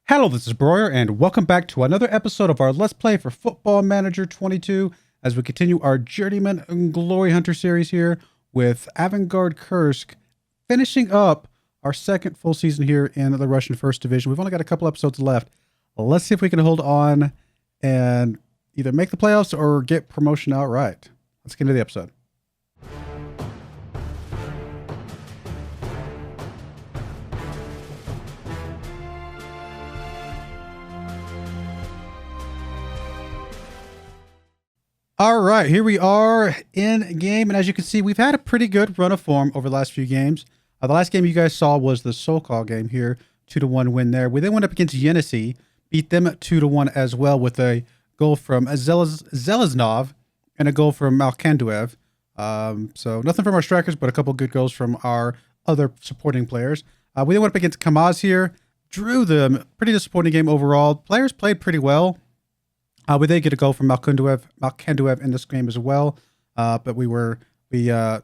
Hello, this is Broyar, and welcome back to another episode of our Let's Play for Football Manager 22 as we continue our Journeyman and Glory Hunter series here with AVANGARD KURSK, finishing up our second full season here in the Russian First Division. We've only got a couple episodes left. Let's see if we can hold on and either make the playoffs or get promotion outright. Let's get into the episode. All right, here we are in game, and as you can see, we've had a pretty good run of form over the last few games. The last game you guys saw was the Sokol game here, 2-1 win there. We then went up against Yenisei, beat them 2-1 as well with a goal from Zeleznov and a goal from Malkanduev. So nothing from our strikers, but a couple good goals from our other supporting players. We then went up against Kamaz here, drew them. Pretty disappointing game overall. Players played pretty well. We did get a goal from Malkanduev in this game as well. But I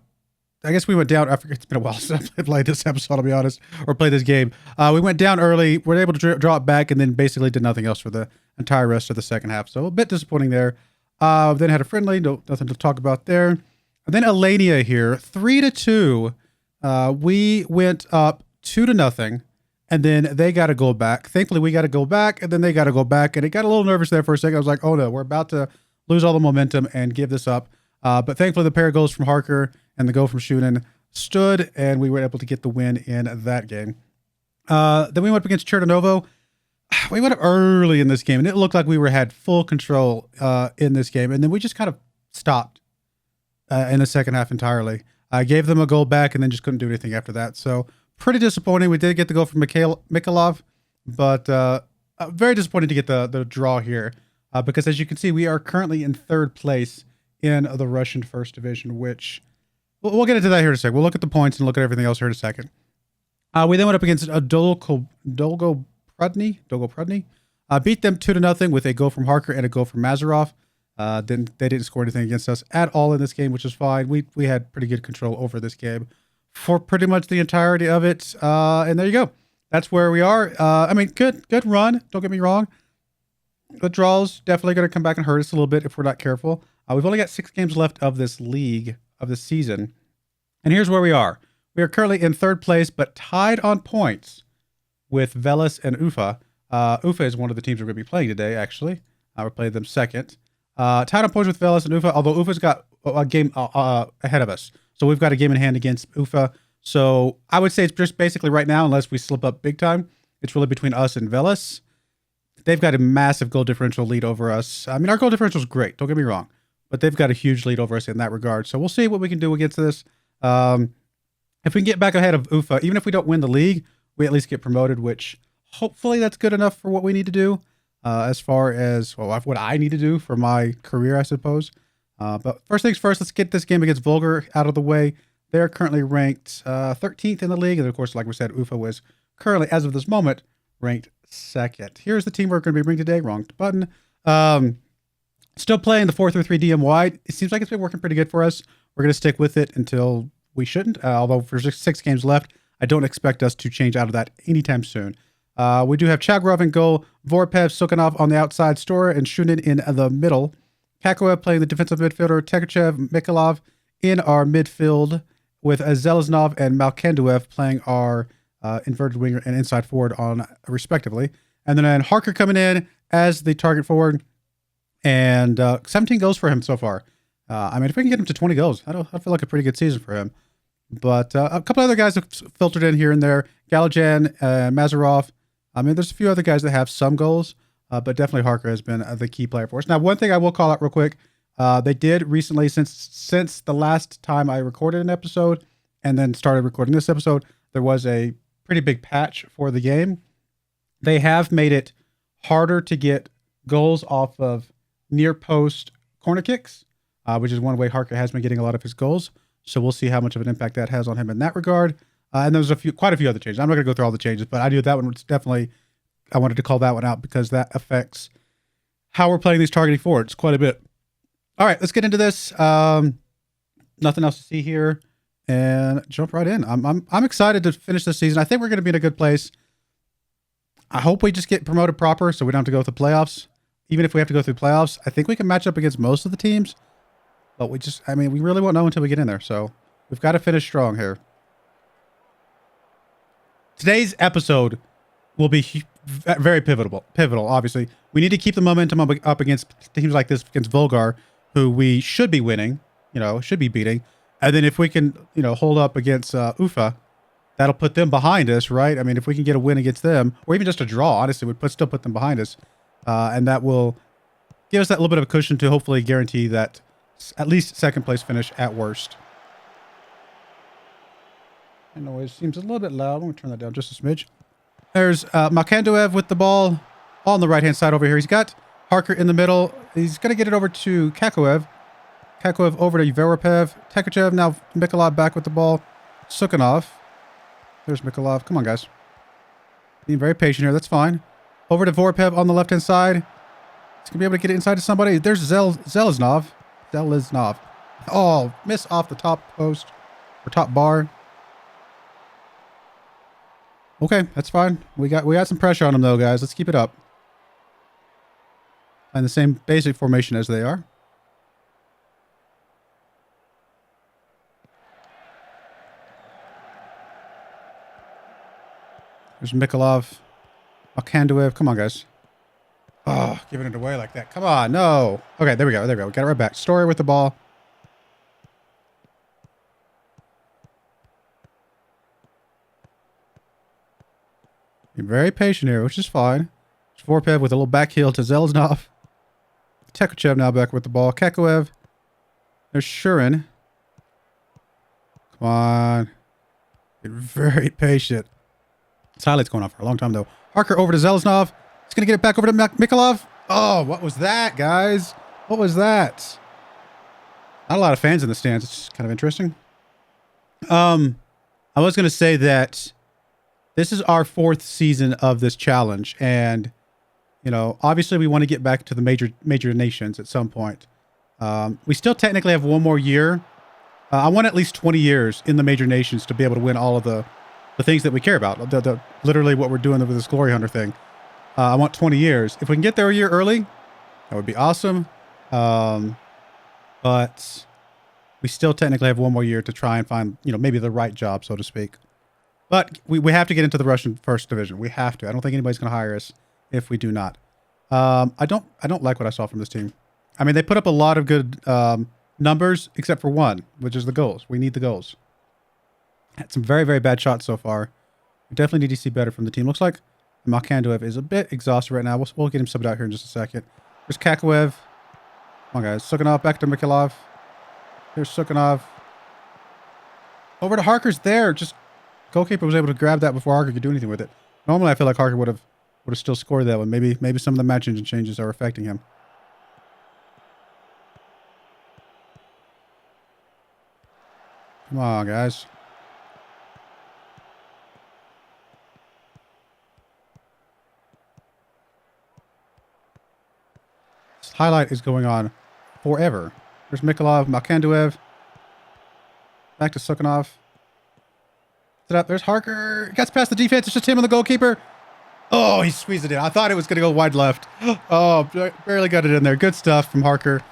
guess we went down. I forget, it's been a while since I played this episode, I'll be honest, or played this game. We went down early, were able to draw it back, and then basically did nothing else for the entire rest of the second half. So a bit disappointing there. Then had a friendly, nothing to talk about there. And then Alania here, 3-2. We went up 2-0. And then they got to go back. Thankfully, we got to go back, and then they got to go back. And it got a little nervous there for a second. I was like, oh no, we're about to lose all the momentum and give this up. But thankfully, the pair of goals from Harker and the goal from Shunin stood, and we were able to get the win in that game. Then we went up against Chernovo. We went up early in this game, and it looked like we had full control in this game. And then we just kind of stopped in the second half entirely. I gave them a goal back, and then just couldn't do anything after that. So pretty disappointing. We did get the goal from Mikhailov, but very disappointing to get the draw here because, as you can see, we are currently in third place in the Russian First Division, which we'll get into that here in a second. We'll look at the points and look at everything else here in a second. We then went up against Dolgo Prudny, beat them 2-0 with a goal from Harker and a goal from Mazarov. Then they didn't score anything against us at all in this game, which is fine. We had pretty good control over this game for pretty much the entirety of it. And there you go. That's where we are. I mean, good run. Don't get me wrong. The draws definitely going to come back and hurt us a little bit if we're not careful. We've only got 6 games left of this league, of this season. And here's where we are. We are currently in third place, but tied on points with Veles and Ufa. Ufa is one of the teams we're going to be playing today, actually. We're playing them second. Tied on points with Veles and Ufa, although Ufa's got a game ahead of us. So we've got a game in hand against Ufa. So I would say it's just basically right now, unless we slip up big time, it's really between us and Veles. They've got a massive goal differential lead over us. I mean, our goal differential is great, don't get me wrong, but they've got a huge lead over us in that regard. So we'll see what we can do against this. If we can get back ahead of Ufa, even if we don't win the league, we at least get promoted, which hopefully that's good enough for what we need to do. As far as, well, what I need to do for my career, I suppose. But first things first, let's get this game against Volgar out of the way. They're currently ranked 13th in the league. And of course, like we said, Ufa was currently, as of this moment, ranked second. Here's the team we're going to be bringing today. Wrong button. Still playing the 4-3-3 DM wide. It seems like it's been working pretty good for us. We're going to stick with it until we shouldn't. Although for 6 games left, I don't expect us to change out of that anytime soon. We do have Chagrov in goal, Vorpev, Sukhanov on the outside, Stora and Shunin in the middle. Kakoev playing the defensive midfielder, Tekachev, Mikhailov in our midfield, with Zeleznov and Malkanduev playing our inverted winger and inside forward on respectively. And then Harker coming in as the target forward, and 17 goals for him so far. I mean, if we can get him to 20 goals, I feel like a pretty good season for him. But a couple other guys have filtered in here and there. Galajan, Mazarov. I mean, there's a few other guys that have some goals. But definitely Harker has been the key player for us. Now, one thing I will call out real quick. They did recently, since the last time I recorded an episode and then started recording this episode, there was a pretty big patch for the game. They have made it harder to get goals off of near post corner kicks, which is one way Harker has been getting a lot of his goals. So we'll see how much of an impact that has on him in that regard. And there's quite a few other changes. I'm not going to go through all the changes, but I knew that one was definitely, I wanted to call that one out because that affects how we're playing these targeting forwards quite a bit. All right, let's get into this. Nothing else to see here, and jump right in. I'm excited to finish this season. I think we're going to be in a good place. I hope we just get promoted proper so we don't have to go through playoffs. Even if we have to go through playoffs, I think we can match up against most of the teams. But we really won't know until we get in there. So we've got to finish strong here. Today's episode will be very pivotal, obviously. We need to keep the momentum up against teams like this, against Volgar, who we should be winning, should be beating. And then if we can, hold up against Ufa, that'll put them behind us, right? I mean, if we can get a win against them, or even just a draw, honestly, we'd still put them behind us. And that will give us that little bit of a cushion to hopefully guarantee that at least second place finish at worst. The noise seems a little bit loud. I'm going to turn that down just a smidge. There's Makandoev with the ball on the right-hand side over here. He's got Harker in the middle. He's going to get it over to Kakoev. Kakoev over to Veropev. Tekachev, now Mikolov back with the ball. Sukhanov. There's Mikolov. Come on, guys. Being very patient here. That's fine. Over to Voropev on the left-hand side. He's going to be able to get it inside to somebody. There's Zeliznov. Oh, miss off the top post. Or top bar. Okay, that's fine. We got some pressure on them though, guys. Let's keep it up. And the same basic formation as they are. There's Mikolov. Makandoev. Come on, guys. Oh, giving it away like that. Come on, no. Okay, there we go. We got it right back. Story with the ball. You're very patient here, which is fine. Vorpev with a little back heel to Zeliznov. Tekachev now back with the ball. Kakoev. There's Shurin. Come on. You're very patient. This highlight's going on for a long time, though. Harker over to Zeliznov. He's going to get it back over to Mikolov. Oh, what was that, guys? What was that? Not a lot of fans in the stands. It's kind of interesting. I was going to say that this is our 4th season of this challenge, and obviously we want to get back to the major nations at some point. We still technically have one more year. I want at least 20 years in the major nations to be able to win all of the things that we care about. Literally what we're doing with this Glory Hunter thing. I want 20 years. If we can get there a year early, that would be awesome. But we still technically have one more year to try and find, maybe the right job, so to speak. But we have to get into the Russian first division. We have to. I don't think anybody's going to hire us if we do not. I don't like what I saw from this team. I mean, they put up a lot of good numbers, except for one, which is the goals. We need the goals. Had some very, very bad shots so far. We definitely need to see better from the team. Looks like Makandoev is a bit exhausted right now. We'll get him subbed out here in just a second. There's Kakoev. Come on, guys. Sukhanov back to Mikolov. Here's Sukhanov. Over to Harker's there. Just goalkeeper was able to grab that before Harker could do anything with it. Normally, I feel like Harker would have still scored that one. Maybe some of the match engine changes are affecting him. Come on, guys. This highlight is going on forever. There's Mikolov, Makandoev. Back to Sukhanov. There's Harker. Gets past the defense. It's just him and the goalkeeper. Oh, he squeezed it in. I thought it was going to go wide left. Oh, barely got it in there. Good stuff from Harker.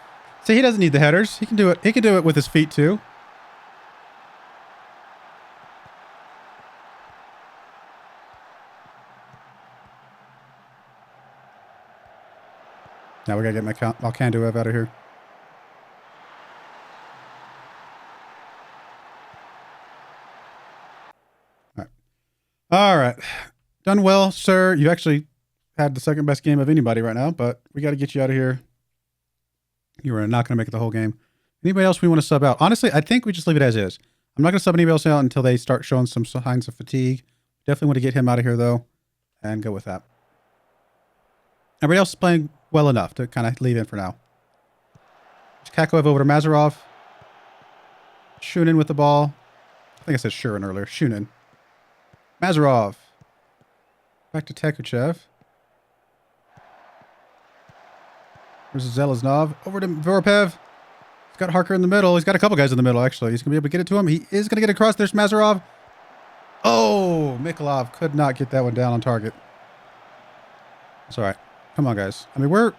See, he doesn't need the headers. He can do it. He can do it with his feet too. Now we got to get Makandoev out of here. All right. Done well, sir. You actually had the second best game of anybody right now, but we got to get you out of here. You were not going to make it the whole game. Anybody else we want to sub out? Honestly, I think we just leave it as is. I'm not going to sub anybody else out until they start showing some signs of fatigue. Definitely want to get him out of here, though, and go with that. Everybody else is playing well enough to kind of leave in for now. Kakoev over to Mazarov. Shunin with the ball. I think I said Shurin earlier. Shunin. Mazarov. Back to Tekachev. There's Zeliznov. Over to Voropev. He's got Harker in the middle. He's got a couple guys in the middle, actually. He's going to be able to get it to him. He is going to get across. There's Mazarov. Oh, Mikolov could not get that one down on target. It's all right. Come on, guys. I mean, we're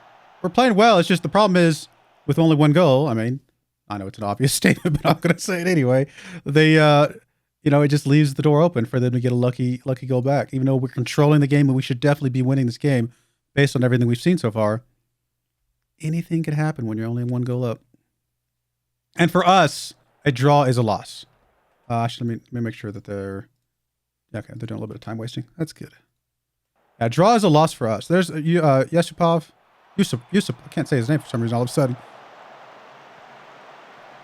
playing well. It's just the problem is with only one goal. I mean, I know it's an obvious statement, but I'm going to say it anyway. They, it just leaves the door open for them to get a lucky goal back. Even though we're controlling the game and we should definitely be winning this game based on everything we've seen so far. Anything could happen when you're only one goal up. And for us, a draw is a loss. Actually, let me make sure that they're doing a little bit of time wasting. That's good. Yeah, draw is a loss for us. There's Yusupov. Yusuf. I can't say his name for some reason all of a sudden.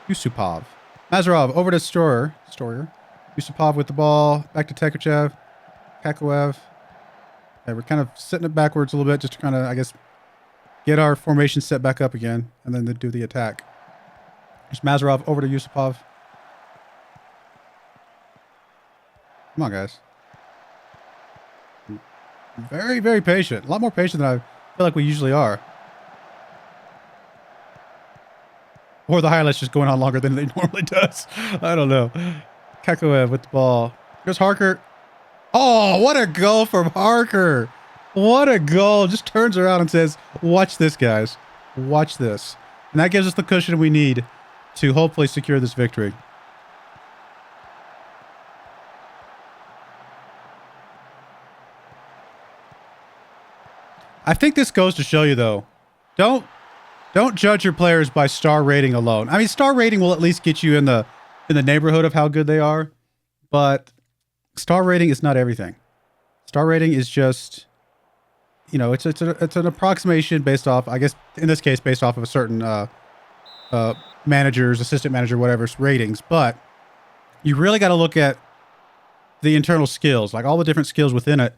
Yusupov. Mazarov over to Stoyer. Yusupov with the ball. Back to Tekachev. Kakoev. Okay, we're kind of sitting it backwards a little bit just to kind of, I guess, get our formation set back up again. And then do the attack. There's Mazarov over to Yusupov. Come on, guys. Very, very patient. A lot more patient than I feel like we usually are. Or the highlight's just going on longer than it normally does. I don't know. Kakoev with the ball. Here's Harker. Oh, what a goal from Harker. What a goal. Just turns around and says, watch this, guys. Watch this. And that gives us the cushion we need to hopefully secure this victory. I think this goes to show you, though, don't judge your players by star rating alone. I mean, star rating will at least get you in the neighborhood of how good they are, but star rating is not everything. Star rating is just, it's an approximation based off, I guess, in this case, based off of a certain manager's, assistant manager, whatever's ratings. But you really got to look at the internal skills, like all the different skills within it,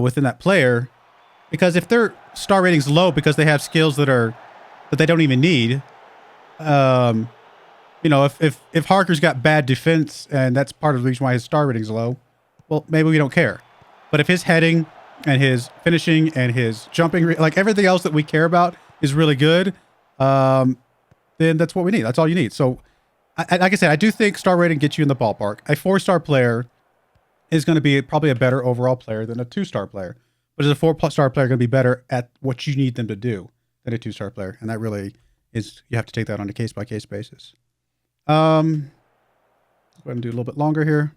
within that player. Because if their star rating's low because they have skills that they don't even need, if Harker's got bad defense and that's part of the reason why his star rating's low, well, maybe we don't care. But if his heading and his finishing and his jumping, like everything else that we care about is really good, then that's what we need. That's all you need. So, like I said, I do think star rating gets you in the ballpark. A 4-star player is going to be probably a better overall player than a 2-star player. But is a 4-star player going to be better at what you need them to do than a 2-star player? And that really is, you have to take that on a case-by-case basis. Let's go ahead and do a little bit longer here.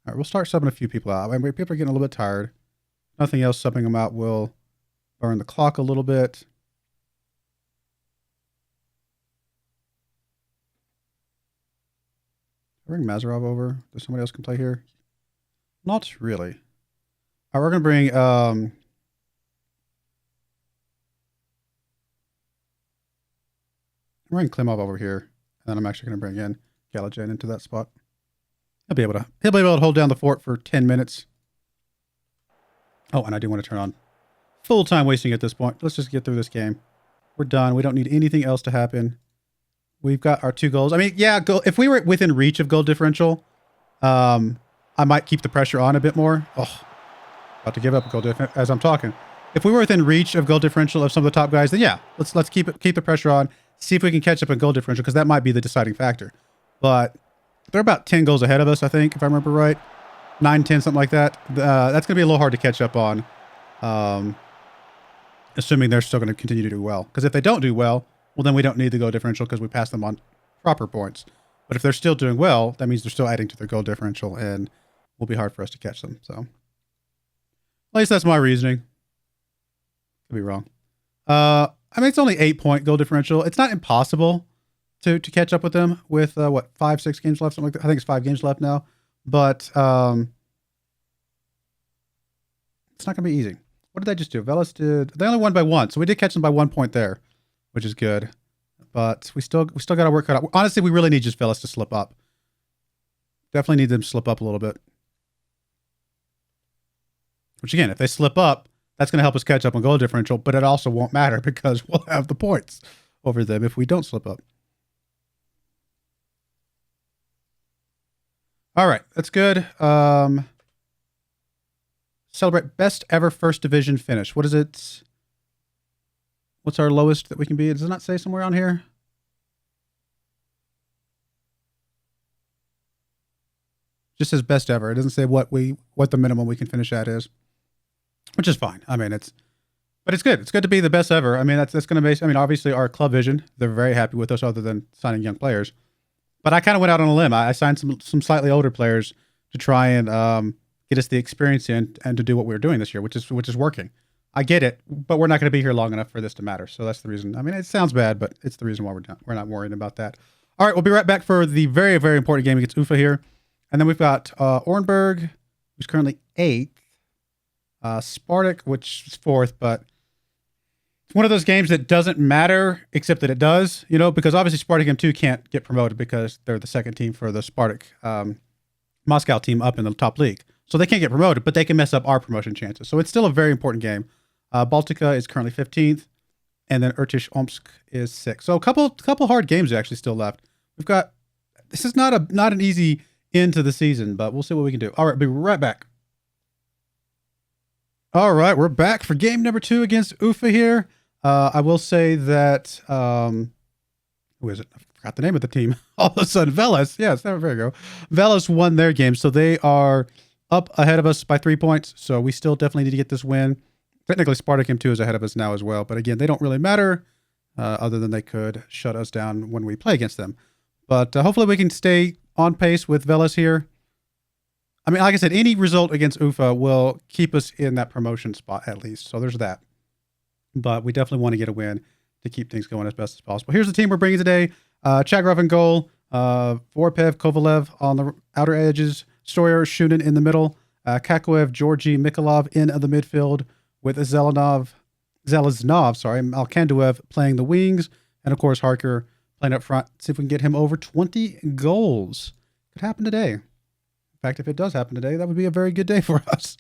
All right, we'll start subbing a few people out. I mean, people are getting a little bit tired. Nothing else subbing them out will burn the clock a little bit. Bring Mazarov over. Does somebody else can play here? Not really. All right, we're going to bring Klimov over here, and then I'm actually going to bring in Galajan into that spot. He'll be able to hold down the fort for 10 minutes. Oh, and I do want to turn on full time wasting at this point. Let's just get through this game. We're done. We don't need anything else to happen. We've got our 2 goals. I mean, yeah, if we were within reach of goal differential, I might keep the pressure on a bit more. Oh. About to give up a goal differential as I'm talking. If we were within reach of goal differential of some of the top guys, then yeah, let's keep the pressure on. See if we can catch up in goal differential because that might be the deciding factor. But they're about 10 goals ahead of us, I think, if I remember right. 9, 10, something like that. That's going to be a little hard to catch up on, assuming they're still going to continue to do well. Because if they don't do well, well, then we don't need the goal differential because we pass them on proper points. But if they're still doing well, that means they're still adding to their goal differential and will be hard for us to catch them. So. At least that's my reasoning. Could be wrong. I mean, it's only 8-point goal differential. It's not impossible to catch up with them with, 5, 6 games left? Something like that. I think it's 5 games left now. But it's not going to be easy. What did they just do? Velas did... They only won by 1, so we did catch them by 1 point there, which is good. But we still got our work cut out. Honestly, we really need just Velas to slip up. Definitely need them to slip up a little bit. Which again, if they slip up, that's going to help us catch up on goal differential, but it also won't matter because we'll have the points over them if we don't slip up. All right, that's good. Celebrate best ever first division finish. What is it? What's our lowest that we can be? Does it not say somewhere on here? Just says best ever. It doesn't say what the minimum we can finish at is. Which is fine. I mean, it's But it's good. It's good to be the best ever. I mean, that's going to be. I mean, obviously, our club vision, they're very happy with us, other than signing young players. But I kind of went out on a limb. I signed some slightly older players to try and get us the experience in and to do what we were doing this year, which is working. I get it, but we're not going to be here long enough for this to matter. So that's the reason. I mean, it sounds bad, but it's the reason why we're not worrying about that. All right, we'll be right back for the very, very important game against UFA here. And then we've got Orenburg, who's currently 8th. Spartak, which is 4th, but it's one of those games that doesn't matter, except that it does, because obviously Spartak M2 can't get promoted because they're the second team for the Spartak Moscow team up in the top league. So they can't get promoted, but they can mess up our promotion chances. So it's still a very important game. Baltica is currently 15th, and then Irtish Omsk is 6th. So a couple hard games actually still left. This is not an easy end to the season, but we'll see what we can do. All right, be right back. All right, we're back for game number 2 against UFA here. I will say that, who is it? I forgot the name of the team. All of a sudden, Veles. Yes, there we go. Veles won their game, so they are up ahead of us by 3 points. So we still definitely need to get this win. Technically, Spartak M2 is ahead of us now as well. But again, they don't really matter, other than they could shut us down when we play against them. But hopefully we can stay on pace with Veles here. I mean, like I said, any result against UFA will keep us in that promotion spot at least. So there's that. But we definitely want to get a win to keep things going as best as possible. Here's the team we're bringing today. Chagrov in goal. Vorpev, Kovalev on the outer edges. Stoyer, Shunin in the middle. Kakoev, Georgi, Mikolov in the midfield with Zeleznov, Malkanduev playing the wings. And, of course, Harker playing up front. See if we can get him over 20 goals. Could happen today. In fact, if it does happen today, that would be a very good day for us.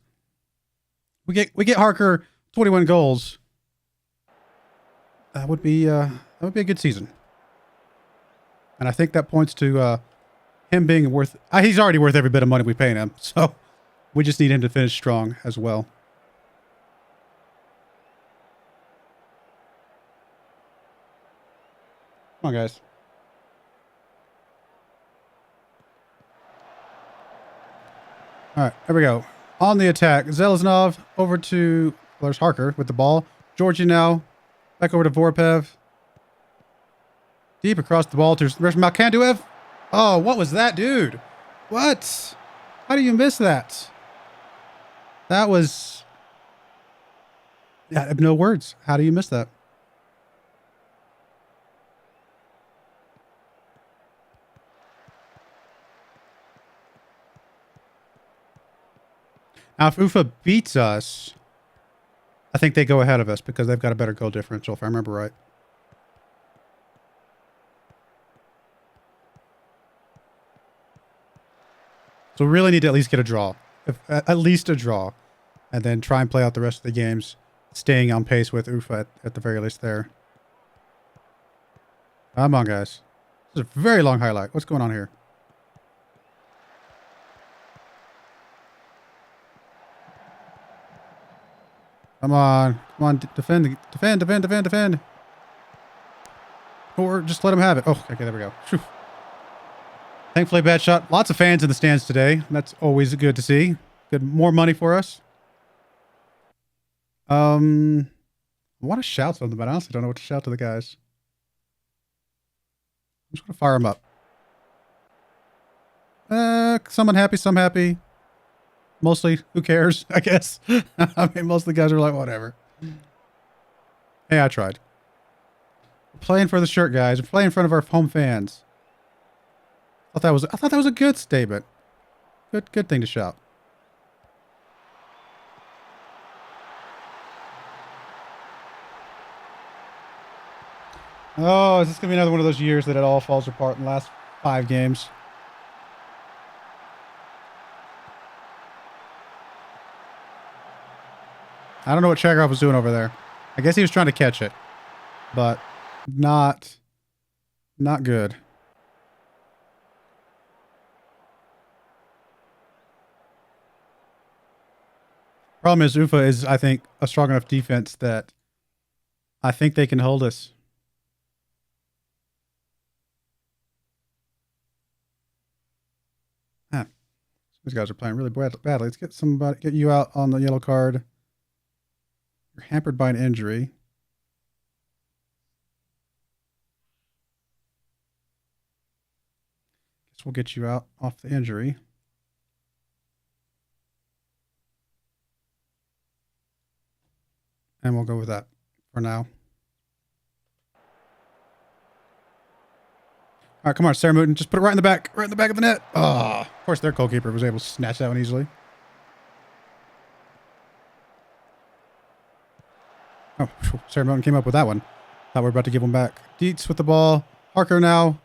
We get Harker 21 goals. That would be a good season. And I think that points to him being worth... he's already worth every bit of money we pay him. So we just need him to finish strong as well. Come on, guys. All right, here we go. On the attack, Zeleznov over to... Well, there's Harker with the ball. Georgi now. Back over to Vorpev. Deep across the ball to Malkanduev. Oh, what was that, dude? What? How do you miss that? That was... I have no words. How do you miss that? Now, if UFA beats us, I think they go ahead of us because they've got a better goal differential, if I remember right. So we really need to at least get a draw. At least a draw. And then try and play out the rest of the games, staying on pace with UFA at the very least there. Come on, guys. This is a very long highlight. What's going on here? Come on. Come on. Defend. Or just let him have it. Oh, okay, there we go. Whew. Thankfully, bad shot. Lots of fans in the stands today. That's always good to see. Good, more money for us. I want to shout something, but I honestly don't know what to shout to the guys. I'm just going to fire them up. Some unhappy, some happy. Mostly, who cares, I guess. I mean, most of the guys are like, whatever. Hey, I tried. We're playing for the shirt, guys. We're playing in front of our home fans. I thought that was a good statement. Good thing to shout. Oh, is this going to be another one of those years that it all falls apart in the last 5 games? I don't know what Chagrov was doing over there. I guess he was trying to catch it, but not good. Problem is, UFA is, I think, a strong enough defense that I think they can hold us. These guys are playing really badly. Let's get you out on the yellow card. You're hampered by an injury. Guess we'll get you out off the injury. And we'll go with that for now. All right, come on, Sarah Mooten. Just put it right in the back. Right in the back of the net. Oh, of course, their goalkeeper was able to snatch that one easily. Oh, Sarah Mooten came up with that one. Thought we were about to give one back. Dietz with the ball. Harker now.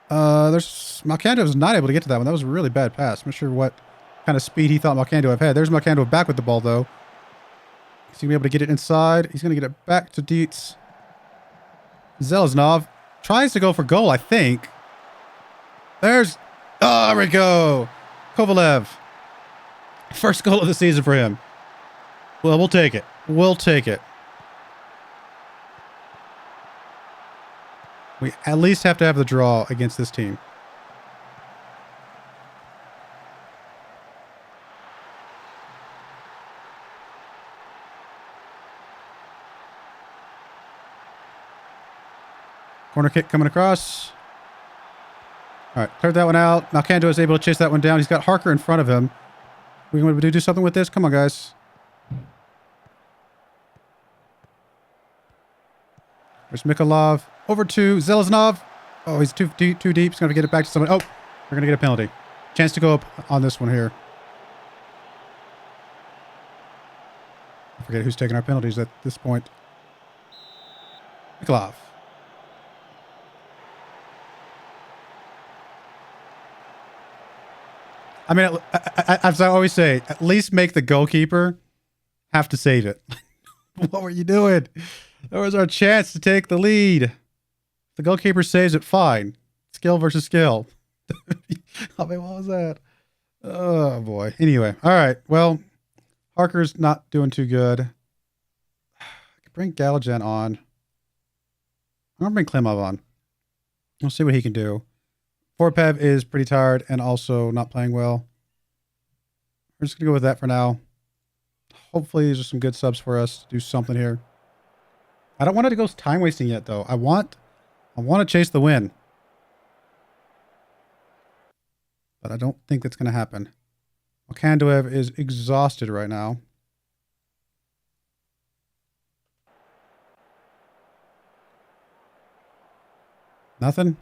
There's Malcando was not able to get to that one. That was a really bad pass. I'm not sure what kind of speed he thought Malcando had. There's Malcando back with the ball, though. He's going to be able to get it inside. He's going to get it back to Dietz. Zeleznov tries to go for goal, I think. There's... Oh, there we go. Kovalev. First goal of the season for him. Well, we'll take it. We'll take it. We at least have to have the draw against this team. Corner kick coming across. All right, cleared that one out. Malcando is able to chase that one down. He's got Harker in front of him. We want to do something with this? Come on, guys. There's Mikolov. Over to Zeleznov. Oh, he's too deep. He's going to have to get it back to someone. Oh, we're going to get a penalty. Chance to go up on this one here. I forget who's taking our penalties at this point. Mikolov. I mean, as I always say, at least make the goalkeeper have to save it. What were you doing? There was our chance to take the lead. The goalkeeper saves it, fine. Skill versus skill. I mean, what was that? Oh, boy. Anyway, all right. Well, Harker's not doing too good. I could bring Galajan on. I'm going to bring Klimov on. We'll see what he can do. Forpev is pretty tired and also not playing well. We're just going to go with that for now. Hopefully these are some good subs for us to do something here. I don't want it to go time wasting yet, though. I want to chase the win. But I don't think that's going to happen. Malcandoev is exhausted right now. Nothing?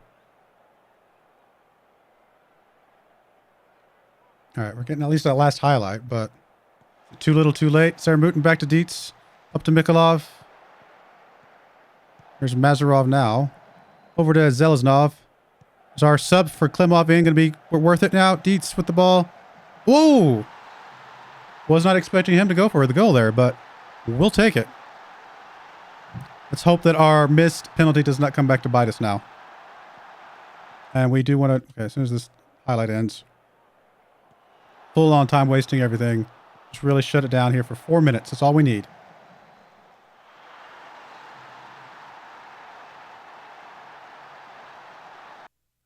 All right, we're getting at least that last highlight, but too little, too late. Sarah Mooten back to Dietz. Up to Mikolov. There's Mazarov now. Over to Zeleznov. Is our sub for Klimov going to be worth it now? Dietz with the ball. Whoa! Was not expecting him to go for the goal there, but we'll take it. Let's hope that our missed penalty does not come back to bite us now. And we do want to... Okay, as soon as this highlight ends... Full on time wasting everything. Just really shut it down here for 4 minutes. That's all we need.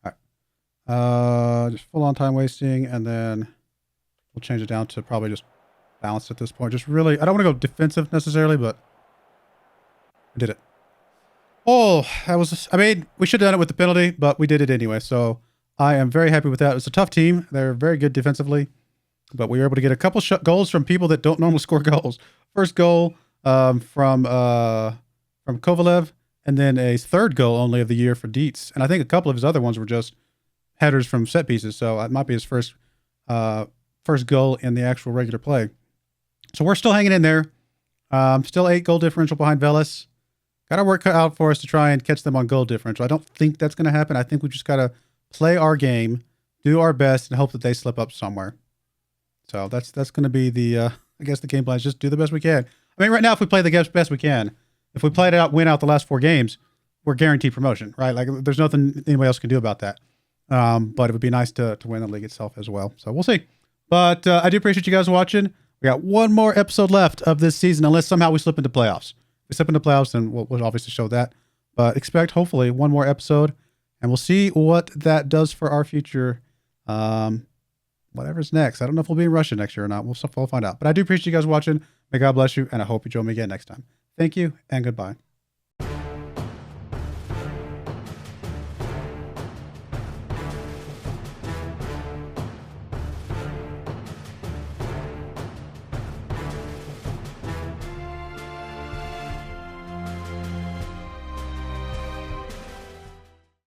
All right. Just full on time wasting, and then we'll change it down to probably just balanced at this point. Just really, I don't want to go defensive necessarily, but I did it. Oh, that was, I mean, we should have done it with the penalty, but we did it anyway. So I am very happy with that. It's a tough team. They're very good defensively. But we were able to get a couple goals from people that don't normally score goals. First goal from Kovalev, and then a third goal only of the year for Dietz. And I think a couple of his other ones were just headers from set pieces. So it might be his first goal in the actual regular play. So we're still hanging in there. Still 8 goal differential behind Veles. Got to work out for us to try and catch them on goal differential. I don't think that's going to happen. I think we just got to play our game, do our best, and hope that they slip up somewhere. So that's going to be the, I guess the game plan is just do the best we can. I mean, right now, if we play the best we can, if we play it out, win out the last 4 games, we're guaranteed promotion, right? Like there's nothing anybody else can do about that. But it would be nice to win the league itself as well. So we'll see. But I do appreciate you guys watching. We got one more episode left of this season, unless somehow we slip into playoffs. If we slip into playoffs, then we'll obviously show that. But expect, hopefully, one more episode, and we'll see what that does for our future. Whatever's next. I don't know if we'll be in Russia next year or not. We'll find out. But I do appreciate you guys watching. May God bless you, and I hope you join me again next time. Thank you, and goodbye.